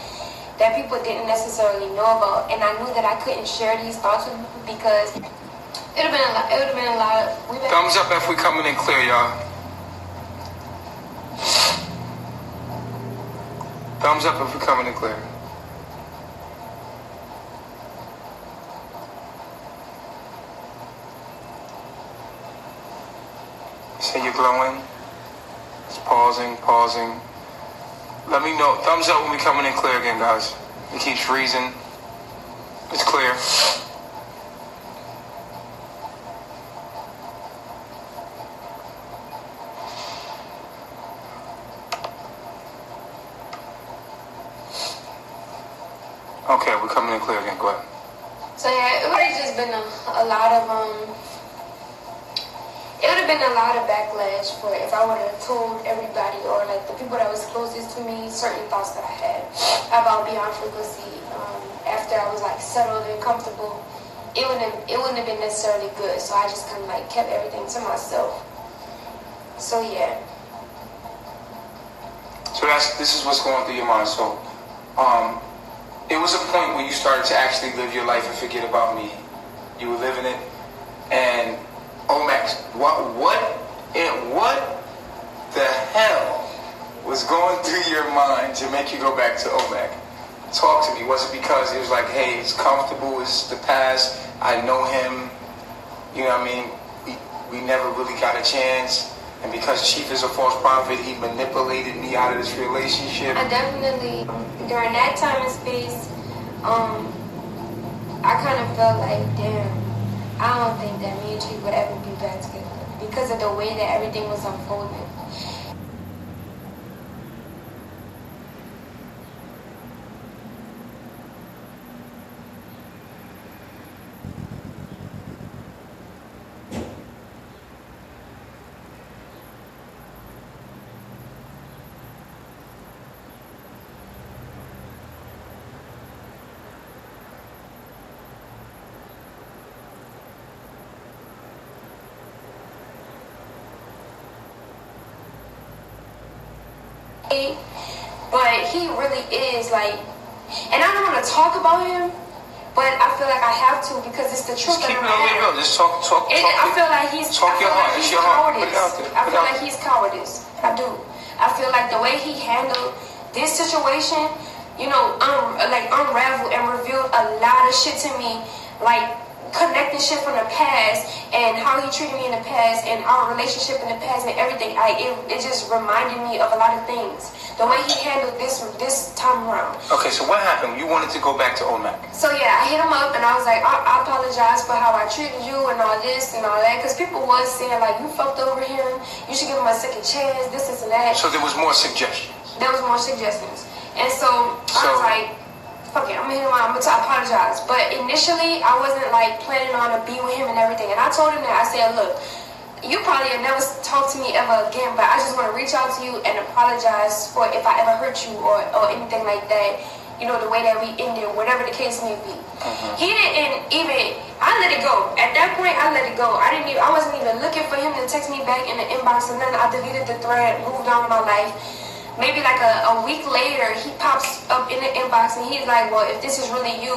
that people didn't necessarily know about, and I knew that I couldn't share these thoughts with people because it would have been a lot. It would have been a lot of. Thumbs up if we coming in clear, y'all. Thumbs up if we coming in clear. Say you're glowing. It's pausing. Let me know. Thumbs up when we coming in clear again, guys. It keeps freezing. It's clear. Okay, we're coming in clear again. Go ahead. So yeah, it would have just been a lot of it would have been a lot of backlash for if I would have told everybody or like the people that was closest to me certain thoughts that I had about beyond frequency. After I was like settled and comfortable, it wouldn't have been necessarily good. So I just kind of like kept everything to myself. So yeah. So this is what's going through your mind. So, it was a point where you started to actually live your life and forget about me. You were living it, and OLMEK, what the hell was going through your mind to make you go back to OLMEK? Talk to me. Was it because it was like, hey, it's comfortable, it's the past, I know him, you know what I mean? We never really got a chance, and because Chief is a false prophet, he manipulated me out of this relationship. I definitely, during that time and space, I kind of felt like, damn, I don't think that me and Chief would ever be back together because of the way that everything was unfolding. But he really is like, and I don't want to talk about him, but I feel like I have to because it's the truth. Just keep it real. Just talk. I feel like he's. Talk your heart. It's your heart. Put it out there. I feel like he's cowardice. I do. I feel like the way he handled this situation, you know, like unraveled and revealed a lot of shit to me, like connecting shit from the past and how he treated me in the past and our relationship in the past and everything. It just reminded me of a lot of things. The way he handled this time around. Okay, so what happened? You wanted to go back to OLMEK. So yeah, I hit him up and I was like, I apologize for how I treated you and all this and all that. Because people was saying like, you fucked over him. You should give him a second chance, this and that. So there was more suggestions. There was more suggestions. And so I was like, fuck it, I'm gonna hit him out, I'm gonna apologize. But initially, I wasn't like planning on to be with him and everything. And I told him that, I said, look, you probably will never talk to me ever again, but I just want to reach out to you and apologize for if I ever hurt you or anything like that. You know, the way that we ended, whatever the case may be. He didn't even, I let it go. At that point, I let it go. I wasn't even looking for him to text me back in the inbox, and then I deleted the thread, moved on with my life. Maybe like a week later, he pops up in the inbox and he's like, well, if this is really you,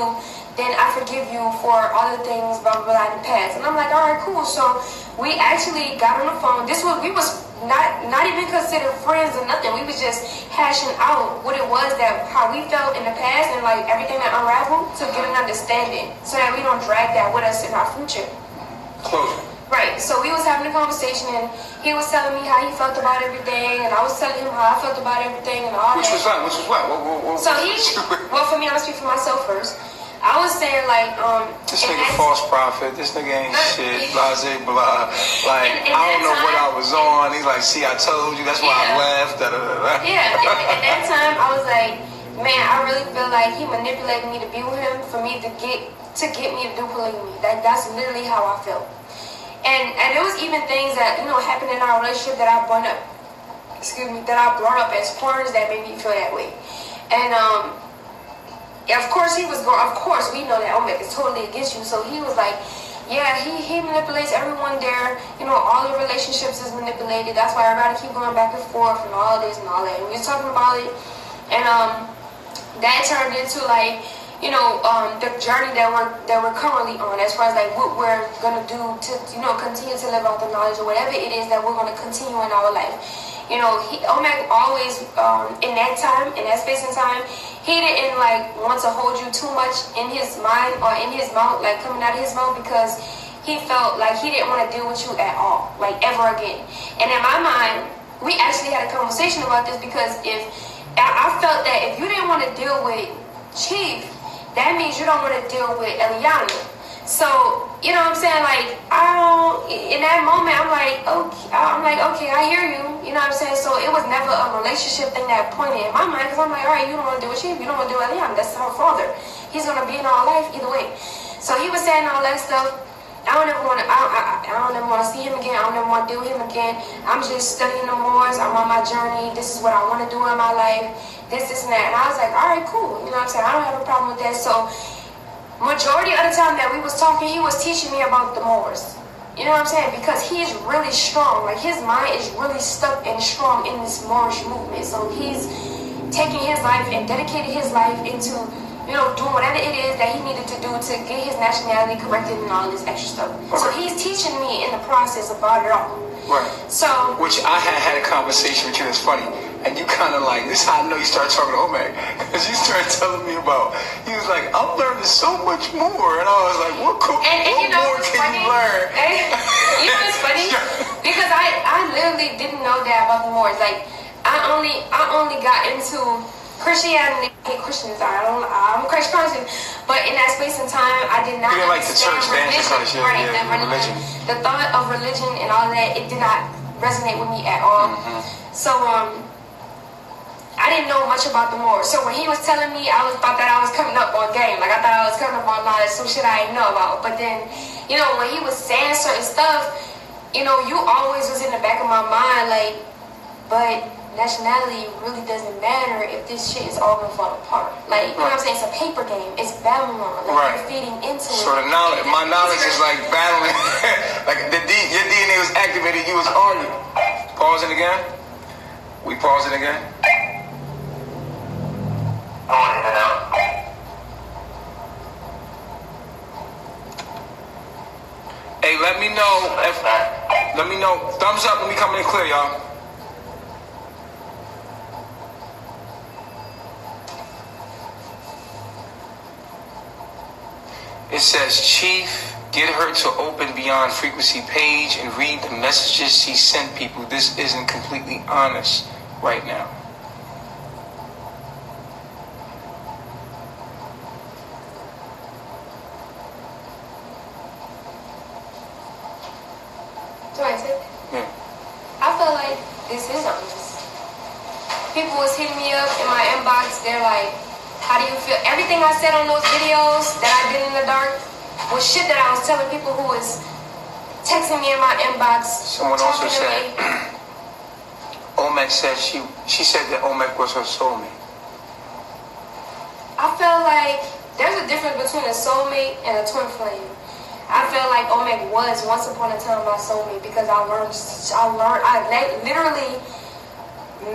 then I forgive you for all the things, blah, blah, blah, in the past. And I'm like, all right, cool. So we actually got on the phone. We was not even considered friends or nothing. We was just hashing out what it was how we felt in the past and like everything that unraveled to get an understanding so that we don't drag that with us in our future. Closure. Right, so we was having a conversation and he was telling me how he felt about everything and I was telling him how I felt about everything and all Which that. Which was what? So well, for me, I'm gonna speak for myself first. I was saying like, this nigga false prophet, this nigga ain't shit, blah, blah. Like, I don't know what I was on. He's like, see, I told you, that's why I left, da, da, da, da. Yeah, at that time, I was like, man, I really feel like he manipulated me to be with him for me to get me to do polygamy. That's literally how I felt. And there was even things that, you know, happened in our relationship that I brought up as points that made me feel that way. And of course we know that OLMEK is totally against you. So he was like, yeah, he manipulates everyone there. You know, all the relationships is manipulated. That's why everybody keep going back and forth and all this and all that. And we was talking about it, and that turned into like, you know, the journey that we're currently on, as far as like what we're gonna do to, you know, continue to live out the knowledge or whatever it is that we're gonna continue in our life. You know, OLMEK always in that time, in that space and time, he didn't like want to hold you too much in his mind or in his mouth, like coming out of his mouth, because he felt like he didn't want to deal with you at all, like ever again. And in my mind, we actually had a conversation about this, because if I felt that if you didn't want to deal with Chief, that means you don't want to deal with Eliana. So, you know what I'm saying? Like, in that moment, I'm like, okay, I hear you. You know what I'm saying? So it was never a relationship thing that pointed in my mind, because I'm like, all right, you don't want to deal with Chief, you don't want to deal with Eliana. That's her father. He's going to be in our life either way. So he was saying all that stuff. I don't ever want to see him again. I don't ever want to deal with him again. I'm just studying the Moors. I'm on my journey. This is what I want to do in my life. This, and that. And I was like, all right, cool. You know what I'm saying? I don't have a problem with that. So majority of the time that we was talking, he was teaching me about the Moors. You know what I'm saying? Because he is really strong. Like, his mind is really stuck and strong in this Moorish movement. So he's taking his life and dedicated his life into, you know, doing whatever it is that he needed to do to get his nationality corrected and all this extra stuff. Okay. So he's teaching me in the process about it all. Right. So, which I had a conversation with you that's funny. And you kind of like, this is how I know you started talking to OLMEK. Because you started telling me about, he was like, I'm learning so much more. And I was like, what you know, more can you learn? You know what's funny? Because I literally didn't know that about the Moors. Like, I only got into Christianity. Christians, I'm a Christian. But in that space and time, I did not understand religion. Right, religion. The thought of religion and all that, it did not resonate with me at all. Mm-hmm. So, I didn't know much about the Moors. So when he was telling me, thought that I was coming up on game. Like, I thought I was coming up on knowledge, some shit I didn't know about. But then, you know, when he was saying certain stuff, you know, you always was in the back of my mind, like, but nationality really doesn't matter if this shit is all gonna fall apart. Like, you know what I'm saying? It's a paper game. It's Babylon. Like, you're feeding into it. So the knowledge, my knowledge is like battling. Like, your DNA was activated, you was on it. Pause it again. We pause it again. Hey, let me know. Thumbs up when we come in clear, y'all. It says, Chief, get her to open Beyond Frequency page and read the messages she sent people. This isn't completely honest right now. Yeah. I feel like this is honest. People was hitting me up in my inbox. They're like, how do you feel? Everything I said on those videos that I did in the dark was shit that I was telling people who was texting me in my inbox. Someone also said, OLMEK said she said that OLMEK was her soulmate. I feel like there's a difference between a soulmate and a twin flame. I feel like OLMEK was once upon a time my soulmate, because I literally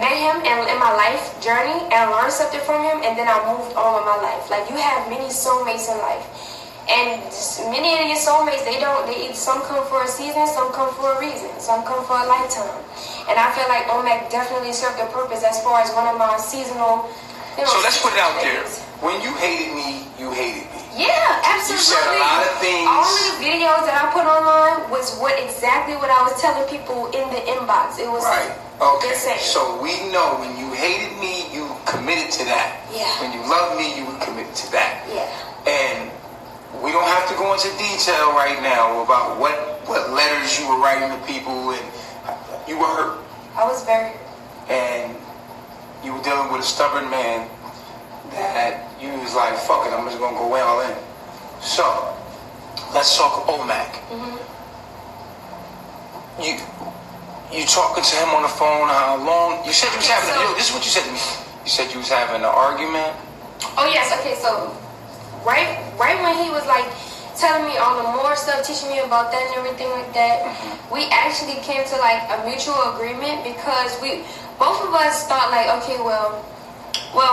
met him in my life journey and learned something from him, and then I moved on with my life. Like, you have many soulmates in life, and many of your soulmates, some come for a season, some come for a reason, some come for a lifetime. And I feel like OLMEK definitely served a purpose as far as one of my seasonal, you know. So let's put it out there. When you hated me, you hated me. Yeah, absolutely. You said a lot of things. All of the videos that I put online was exactly what I was telling people in the inbox. It was right. Okay. insane. So we know when you hated me, you committed to that. Yeah. When you loved me, you were committed to that. Yeah. And we don't have to go into detail right now about what letters you were writing to people, and you were hurt. I was very hurt. And you were dealing with a stubborn man that you was like, fuck it, I'm just gonna go all in. So, let's talk OLMEK. Mm-hmm. You talking to him on the phone, how long? You said you was having, this is what you said to me. You said you was having an argument? Oh yes, okay, so right when he was like telling me all the more stuff, teaching me about that and everything like that. We actually came to like a mutual agreement because both of us thought like, okay, well,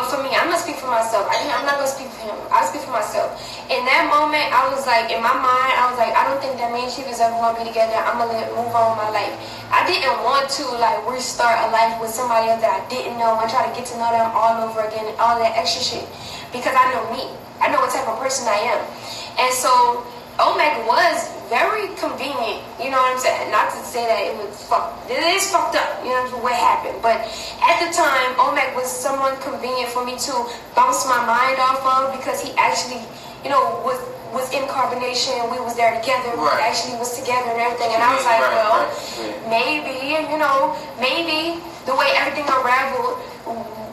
for me, I'm gonna speak for myself. I'm not gonna speak for him. I'll speak for myself. In that moment, I was like, in my mind, I was like, I don't think that me and Chief is ever gonna be together. I'm gonna move on with my life. I didn't want to like restart a life with somebody else that I didn't know and try to get to know them all over again and all that extra shit. Because I know me. I know what type of person I am. And so OLMEK was very convenient, you know what I'm saying? Not to say that it is fucked up, you know what happened. But at the time, OLMEK was someone convenient for me to bounce my mind off of because he actually, you know, was in carbonation. We was there together. We actually was together and everything. And I was like, maybe, you know, maybe the way everything unraveled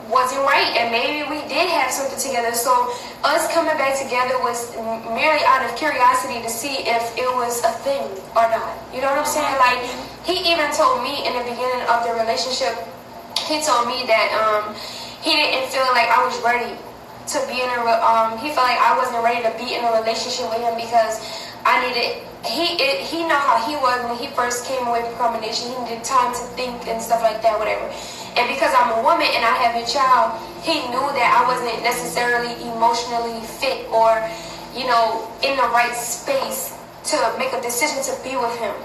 wasn't right, and maybe we did have something together. So us coming back together was merely out of curiosity to see if it was a thing or not. You know what I'm saying? Like, he even told me in the beginning of the relationship, he told me that he didn't feel like I was ready to be in he felt like I wasn't ready to be in a relationship with him because I needed, he know how he was when he first came away from combination. He needed time to think and stuff like that, whatever. And because I'm a woman and I have a child, he knew that I wasn't necessarily emotionally fit or, you know, in the right space to make a decision to be with him.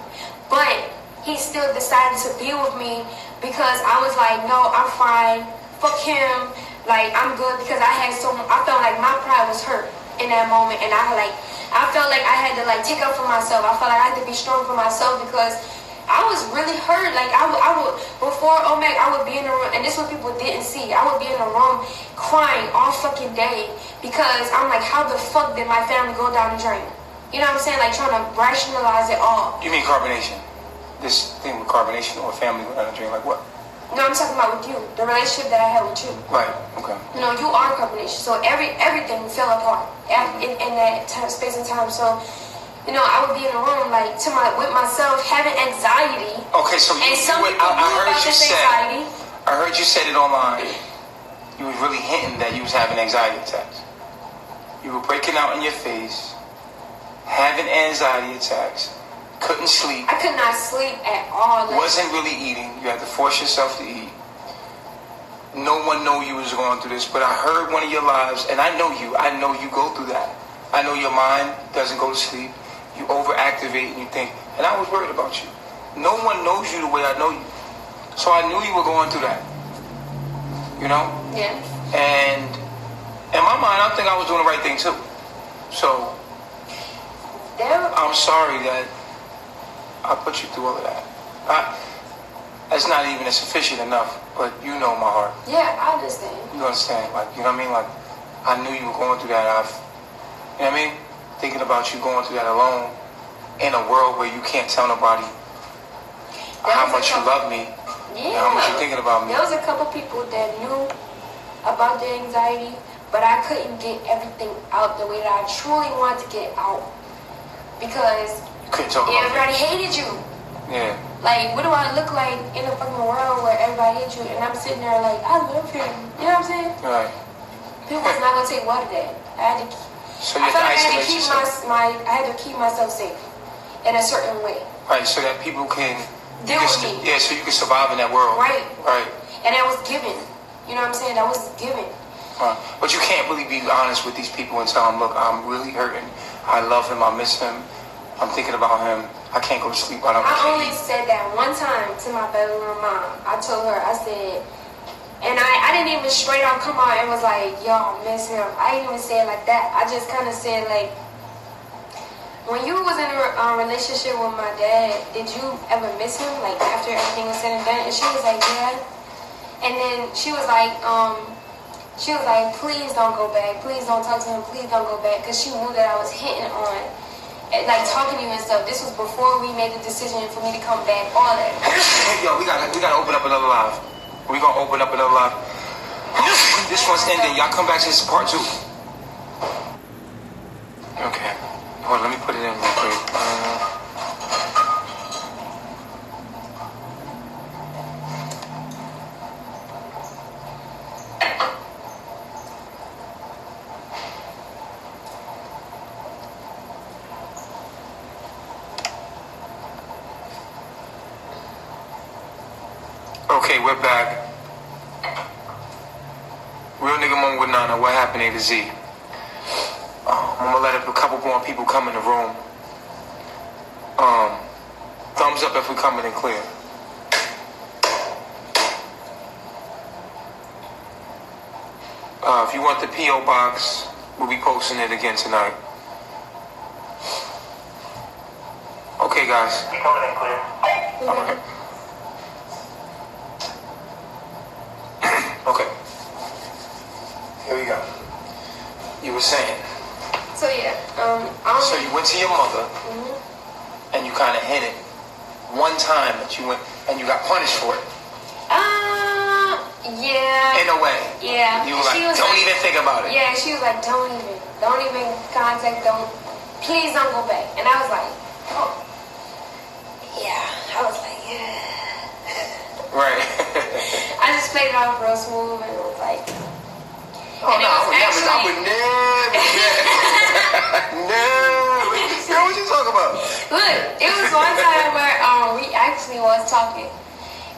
But he still decided to be with me because I was like, no, I'm fine. Fuck him. Like, I'm good because I felt like my pride was hurt in that moment. And I felt like I had to like take up for myself. I felt like I had to be strong for myself because I was really hurt. Like I would before OLMEK, I would be in the room, and this is what people didn't see. I would be in the room crying all fucking day because I'm like, how the fuck did my family go down the drain? You know what I'm saying? Like trying to rationalize it all. You mean carbonation? This thing with carbonation or family go down the drain? Like what? No, I'm talking about with you, the relationship that I had with you. Right. Okay. You know, you are carbonation, so everything fell apart in that space and time. So. You know, I would be in the room like with myself having anxiety. Okay, so I heard you said it online. You was really hinting that you was having anxiety attacks. You were breaking out in your face, having anxiety attacks, couldn't sleep. I could not sleep at all. Wasn't really eating. You had to force yourself to eat. No one knew you was going through this, but I heard one of your lives, and I know you. I know you go through that. I know your mind doesn't go to sleep. You overactivate and you think, and I was worried about you. No one knows you the way I know you. So I knew you were going through that. You know? Yeah. And in my mind, I think I was doing the right thing too. So I'm sorry that I put you through all of that. That's not even sufficient enough, but you know my heart. Yeah, I understand. You understand? Like, you know what I mean? Like, I knew you were going through that. You know what I mean? Thinking about you going through that alone in a world where you can't tell nobody how much you love me and how much you're thinking about me. There was a couple people that knew about the anxiety, but I couldn't get everything out the way that I truly wanted to get out because everybody hated you. Yeah. Like, what do I look like in a fucking world where everybody hates you and I'm sitting there like, I love him. You know what I'm saying? Right. People was not gonna take water that. I felt like I had to keep myself safe in a certain way. Right, so that people can deal with me. Yeah, so you can survive in that world. Right. Right. And that was given. You know what I'm saying? That was given. But you can't really be honest with these people and tell them, look, I'm really hurting. I love him. I miss him. I'm thinking about him. I can't go to sleep. I only said that one time to my bedroom mom. I told her, I said, and I didn't even straight up come out and was like, yo, I miss him. I didn't even say it like that. I just kind of said, like, when you was in a relationship with my dad, did you ever miss him? Like, after everything was said and done? And she was like, yeah. And then she was like, please don't go back. Please don't talk to him. Please don't go back. Because she knew that I was hitting on, like, talking to you and stuff. This was before we made the decision for me to come back, all that. Yo, we gotta open up another live. We're going to open up another live. This one's ending. Y'all come back to this part 2. Okay. Hold on, let me put it in real quick. Okay, we're back. Real nigga moment with Nana. What happened A to Z? I'm gonna let a couple more people come in the room. Thumbs up if we're coming in clear. If you want the P.O. box, we'll be posting it again tonight. Okay, guys. You coming in clear? Alright. Okay. Here we go. You were saying. So yeah, So you went to your mother, and you kind of hit it one time that you went, and you got punished for it. Yeah. In a way. Yeah. You were like, don't even think about it. Yeah, she was like, don't even contact, please don't go back. And I was like, oh. Yeah. I was like, yeah. Right. I just played it off real smooth and it was like, oh, no, I would never. No. Girl, what you talking about? Look, it was one time where we actually was talking,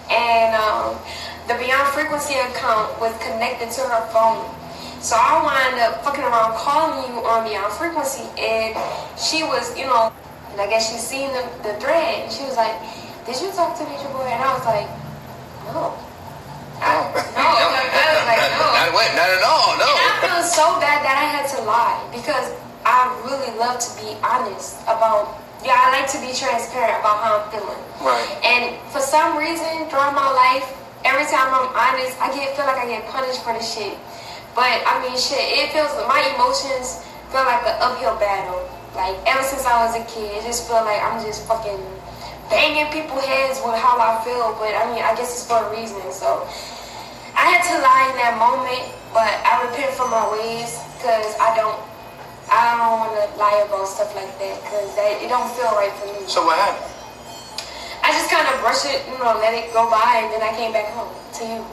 and the Beyond Frequency account was connected to her phone. So I wound up fucking around calling you on Beyond Frequency, and she was, and I guess she seen the thread, and she was like, did you talk to NATUREBOY? And I was like, no. I was like, no. Not at all, no. And I feel so bad that I had to lie, because I really love to be honest about, I like to be transparent about how I'm feeling. Right. And for some reason, throughout my life, every time I'm honest, I feel like I get punished for this shit. But, I mean, shit, my emotions feel like an uphill battle. Like, ever since I was a kid, it just feel like I'm just fucking banging people's heads with how I feel. But, I mean, I guess it's for a reason. So, I had to lie in that moment, but I repent for my ways, because I don't want to lie about stuff like that, because it don't feel right for me. So what happened? I just kind of brushed it, let it go by, and then I came back home to you.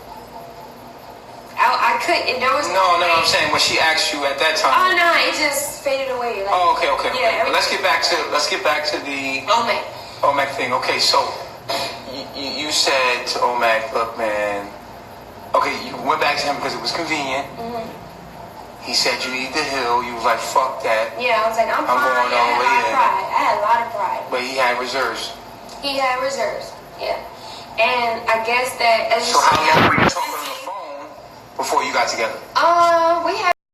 I couldn't, there was No, I'm saying when she asked you at that time. Oh no, it just faded away. Like, oh, okay. Yeah, Well, let's get back to the OLMEK. OLMEK thing. Okay, so you said to OLMEK, look, man. Okay, you went back to him because it was convenient. He said you need the hill. You was like, fuck that. Yeah, I was like, I'm fine. going all the way in. I had a lot of pride. But he had reserves. He had reserves, yeah. And I guess that as So how long were you talking on the phone before you got together? we had